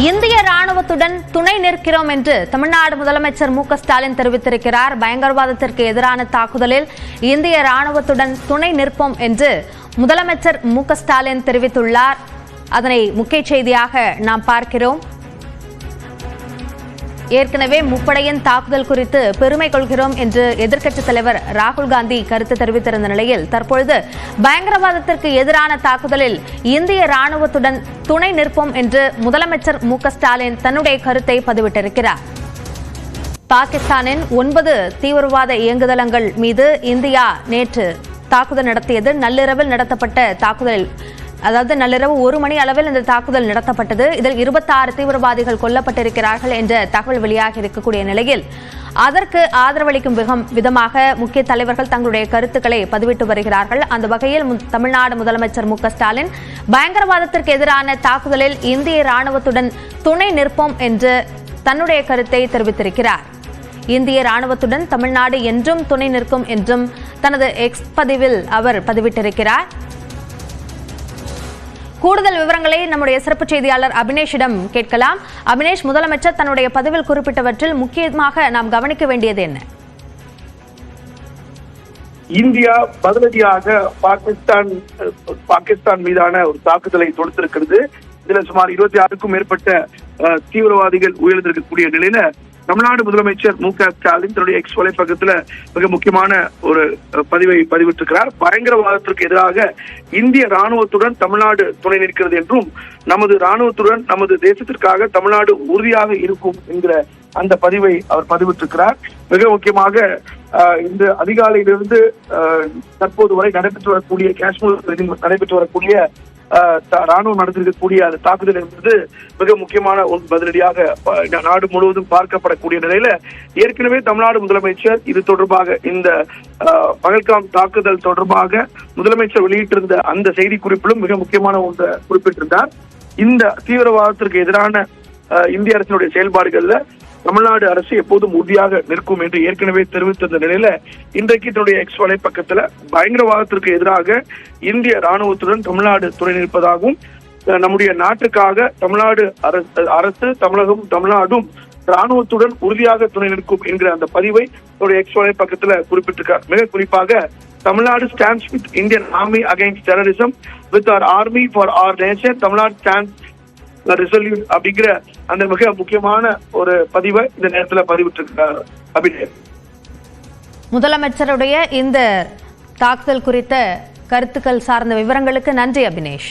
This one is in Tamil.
இந்திய ராணுவத்துடன் துணை நிற்கிறோம் என்று தமிழ்நாடு முதலமைச்சர் மு க ஸ்டாலின் தெரிவித்திருக்கிறார். பயங்கரவாதத்திற்கு எதிரான தாக்குதலில் இந்திய ராணுவத்துடன் துணை நிற்போம் என்று முதலமைச்சர் மு க ஸ்டாலின் தெரிவித்துள்ளார். அதனை முக்கிய செய்தியாக நாம் பார்க்கிறோம். ஏற்கனவே முப்படையின் தாக்குதல் குறித்து பெருமை கொள்கிறோம் என்று எதிர்க்கட்சித் தலைவர் ராகுல் காந்தி கருத்து தெரிவித்திருந்த நிலையில் தற்பொழுது பயங்கரவாதத்திற்கு எதிரான தாக்குதலில் இந்திய ராணுவத்துடன் துணை நிற்போம் என்று முதலமைச்சர் மு க ஸ்டாலின் தன்னுடைய கருத்தை பதிவிட்டிருக்கிறார். பாகிஸ்தானின் 9 தீவிரவாத இயங்குதளங்கள் மீது இந்தியா நேற்று தாக்குதல் நடத்தியது. நள்ளிரவில் நடத்தப்பட்ட தாக்குதலில் நள்ளிரவு 1 மணி அளவில் இந்த தாக்குதல் நடத்தப்பட்டது. இதில் 26 தீவிரவாதிகள் கொல்லப்பட்டிருக்கிறார்கள் என்ற தகவல் வெளியாகி இருக்கக்கூடிய நிலையில் அதற்கு ஆதரவளிக்கும் விதமாக முக்கிய தலைவர்கள் தங்களுடைய கருத்துக்களை பதிவிட்டு வருகிறார்கள். அந்த வகையில் தமிழ்நாடு முதலமைச்சர் மு க ஸ்டாலின் பயங்கரவாதத்திற்கு எதிரான தாக்குதலில் இந்திய ராணுவத்துடன் துணை நிற்போம் என்று தன்னுடைய கருத்தை தெரிவித்திருக்கிறார். இந்திய ராணுவத்துடன் தமிழ்நாடு என்றும் துணை நிற்கும் என்றும் தனது எக்ஸ் பதிவில் அவர் பதிவிட்டிருக்கிறார். கூடுதல் விவரங்களை நம்முடைய சிறப்பு செய்தியாளர் அபினேஷிடம் கேட்கலாம். அபினேஷ், முதலமைச்சர் தன்னுடைய பதிவில் குறிப்பிட்டவற்றில் முக்கியமாக நாம் கவனிக்க வேண்டியது என்ன? இந்தியா பதிலடியாக பாகிஸ்தான் மீதான ஒரு தாக்குதலை தொடுத்திருக்கிறது. இதுல சுமார் 26க்கும் மேற்பட்ட தீவிரவாதிகள் உயிரிழந்திருக்கக்கூடிய நிலையில தமிழ்நாடு முதலமைச்சர் மு க ஸ்டாலின் தன்னுடைய எக்ஸ் வலைப்பக்கத்துல மிக முக்கியமான ஒரு பதிவை பதிவிட்டிருக்கிறார். பயங்கரவாதத்திற்கு எதிராக இந்திய ராணுவத்துடன் தமிழ்நாடு துணை நிற்கிறது என்றும் நமது ராணுவத்துடன் நமது தேசத்திற்காக தமிழ்நாடு உறுதியாக இருக்கும் என்கிற அந்த பதிவை அவர் பதிவிட்டிருக்கிறார். மிக முக்கியமாக இந்த அதிகாலையிலிருந்து தற்போது வரை நடைபெற்று வரக்கூடிய காஷ்மீர் நடைபெற்று வரக்கூடிய ராணுவம் நடத்திருக்கக்கூடிய அந்த தாக்குதல் என்பது மிக முக்கியமான ஒரு பதிலடியாக நாடு முழுவதும் பார்க்கப்படக்கூடிய நிலையில ஏற்கனவே தமிழ்நாடு முதலமைச்சர் இது தொடர்பாக இந்த பகல்காம் தாக்குதல் தொடர்பாக முதலமைச்சர் வெளியிட்டிருந்த அந்த செய்தி குறிப்பிலும் மிக முக்கியமான ஒன்றை குறிப்பிட்டிருந்தார். இந்த தீவிரவாதத்திற்கு எதிரான இந்திய அரசினுடைய செயல்பாடுகள்ல தமிழ்நாடு அரசு எப்போதும் உறுதியாக நிற்கும் என்று ஏற்கனவே தெரிவித்திருந்த நிலையில இன்றைக்கு தன்னுடைய எக்ஸ் வலைப்பக்கத்துல பயங்கரவாதத்திற்கு எதிராக இந்திய ராணுவத்துடன் தமிழ்நாடு துணை நிற்பதாகவும் நம்முடைய நாட்டுக்காக தமிழ்நாடு அரசு தமிழ்நாடும் ராணுவத்துடன் உறுதியாக துணை நிற்கும் என்கிற அந்த பதிவை தன்னுடைய எக்ஸ் வலைப்பக்கத்துல குறிப்பிட்டிருக்கார். மிக குறிப்பாக Tamil Nadu stands with Indian army against terrorism with our army for our nation, Tamil Nadu stands resolute அப்படிங்கிற அந்த மிக முக்கியமான ஒரு பதிவை இந்த நேரத்தில் பதிவிட்டிருக்கிறார் அபிநேஷ். முதலமைச்சருடைய இந்த தாக்குதல் குறித்த கருத்துக்கள் சார்ந்த விவரங்களுக்கு நன்றி அபினேஷ்.